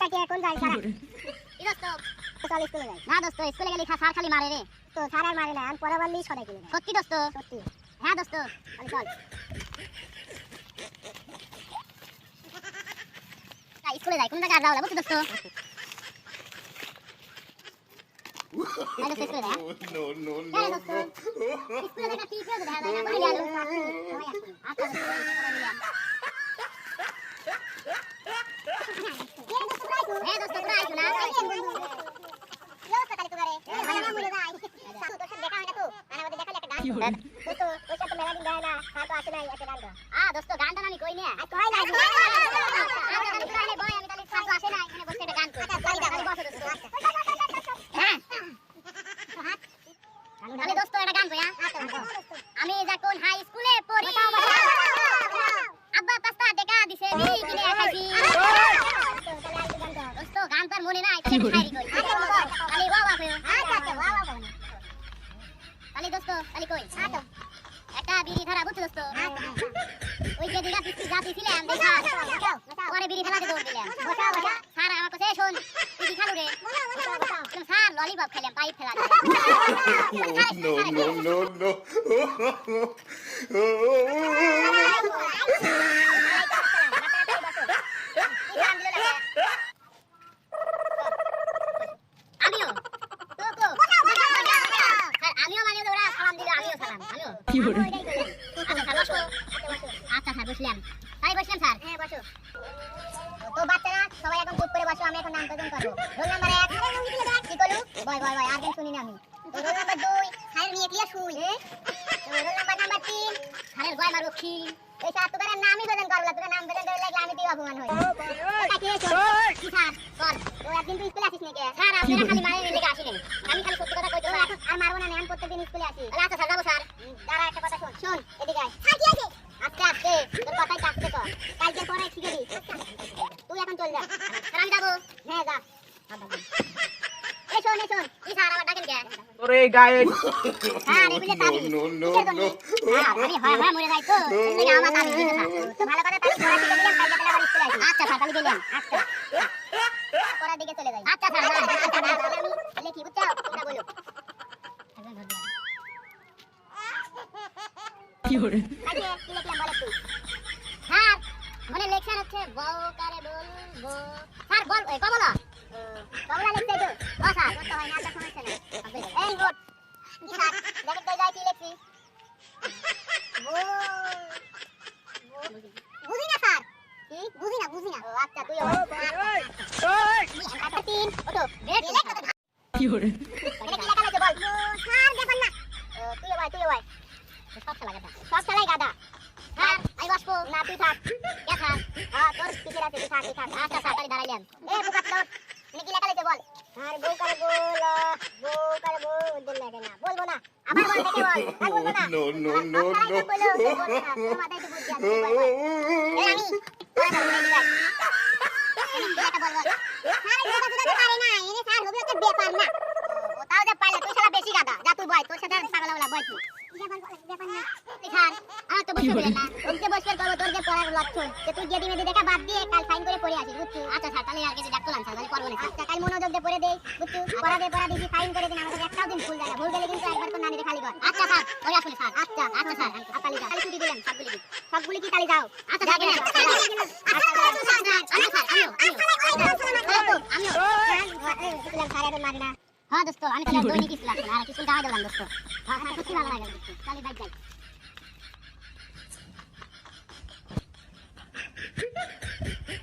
কাকে কোন যাই সারা কি দোস্ত চল স্কুলে যাই না দোস্ত স্কুলে গেলে স্যার খালি মারে রে তো স্যার আর মারে না আমি পরে বললি সদাই কিনে দেয় সত্যি দোস্ত সত্যি হ্যাঁ দোস্ত তাহলে চল স্কুলে যাই কোন জায়গায় যাও বুঝছো দোস্ত No, no, no, no. স্কুলে দেখা ঠিক হয়ে দেখা যায় না বলে গেল আচ্ছা হ্যাঁ দোস্ত তোরা আইছো না লোক কালি করে মানে মুড়ে যাই তো তোর সাথে দেখা হয় না তো মানে ওদের দেখালে একটা গান তো ওই সাথে মেলা দিন দেয় না স্যার তো আসে নাই একটা গান দোস্ত গানটা আমি কই না আর কই না আমি তাহলে স্যার তো আসে না এখানে বসে একটা গান কই বসো দোস্ত হ্যাঁ আমি দোস্ত একটা গান কই আমি যখন হাই স্কুলে পড়ি আব্বা পাস্তা টাকা দিছে বিড়ি কিনে খাইছি দোস্ত গান তো মনে নাই তাহলে খাইরি কই খালি ওয়া ওয়া কই তাহলে দোস্ত তাহলে কই একটা বিড়ি ধরা বুঝছো দোস্ত ওই যে দিঘা পিস্তি যা দিছিলাম দেখা পরে বিড়ি ফেলাতে দৌড় দিলাম স্যার আমার কাছে শোন তুই কি খালু রে স্যার ললিপপ খেলাম পাইপ ফেলা No, no, no, আমিও আমিও মানে ওরা সালাম দিল আমিও সালাম আমিও কি করে আচ্ছা স্যার বসলাম তাই বসলাম স্যার হ্যাঁ বসো তো বাচ্চারা সবাই এখন চুপ করে বসো আমি এখন নাম প্রদান করব রোল নাম্বার 1 কি করলু বয় বয় বয় আর দিন শুনি না আমি তো রোল নাম্বার 2 স্যার নিয়ে ক্লিয়ার শুই তো রোল নাম্বার 3 স্যারের গয় মারো কি এই স্যার তোর নামই প্রদান করলা তোর নাম প্রদান করে লাগলে আমি তুই অপমান হই এটা কি হইছে কি স্যার কর তো একদিন তুই স্কুলে আসিস নাকি স্যার আপনারা খালি মারের লেগে আসিলেন আমি খালি সত্যি কথা কইতে এখন আর মারবো না আমি প্রত্যেকদিন স্কুলে আসি আচ্ছা স্যার যাবো স্যার দাঁড়া একটা কথা শোন শোন এদিকে আয় স্যার কি আছে আস্তে আস্তে তোর কথাই আস্তে কর কালকে পরে শিখে দিই তুই এখন চল যা স্যার আমি যাবো হ্যাঁ যা এই শোন কি স্যার আবার ডাকেন কে তোরে গায়ে স্যার এগুলো তাবি no, no, no. আমি হয় হয় মরে যাই তো এই আমার তাবি দিতে স্যার তো ভালো কথা তাহলে পড়া শিখে দিলাম কালকে তাহলে আবার স্কুলে আসি আচ্ছা স্যার তাহলে গেলাম আচ্ছা পড়ার দিকে চলে যাই আচ্ছা স্যার তাহলে আমি লিখি বুঝছো তোমরা বলো কি করে আজকে কি লিখলাম বল তুই স্যার মানে লেকচার হচ্ছে বউ কারে বলবো স্যার বল এই কমলা কমলা লিখতে তো ও স্যার তো হয় না তো সমস্যা নাই এই গুড কি স্যার দেখে তো যাই কি লিখছি বুঝি না স্যার কি বুঝি না ও আচ্ছা তুই আচ্ছা 3 ওঠো কি করে এটা কি লেখা আছে বল স্যার দেখুন না তুই ভাই সব খেলা গাদা সব খেলাই গাদা স্যার আমি বসবো না তুই থাক কে স্যার হ্যাঁ তোর টিচার আছে তুই থাক আচ্ছা স্যার তাহলে দাঁড়াইলাম এ বুকা তোর এটা কি লেখা আছে বল আর বউ করে বল ওদের লাগে না বলবো না আবার বল দেখে বল আর বলবো না No, no, no, no. মাথায় তো বুদ্ধি আছে আমি ব্যাপার না ও তাও যা পাইলে তুই শালা বেশি গাদা যা তুই বয় তোর সাথে পাগলা বয় তুই ব্যাপার না স্যার আমার তো বসে দিলেন না ওকে বসে করবো তোর যে পড়ার লক্ষ্য যে তুই গেদি মেদি দেখা বাদ দিয়ে কাল ফাইন করে পড়ে আসিস বুঝছিস আচ্ছা স্যার তাহলে আর কিছু ডাকলাম স্যার তাহলে করবো না আচ্ছা কাল মনোযোগ দিয়ে পড়ে দেই বুঝছিস পড়া দিবি ফাইন করে দিন আমাদের একটাও দিন ভুল যায় না ভুল গেলে কিন্তু একবার তো নানিরে খালি কর আচ্ছা স্যার ওই আসলে স্যার আচ্ছা আচ্ছা স্যার কালি যা খালি ছুটি দিলেন সবগুলি কি কালি যাও আচ্ছা স্যার গেলাম হ্যাঁ দোস্ত আমি তাহলে দৈনিক ইসলাম আর কিছু গাওয়া দিলাম দোস্ত হ্যাঁ সত্যি ভালো লাগে তাহলে যাই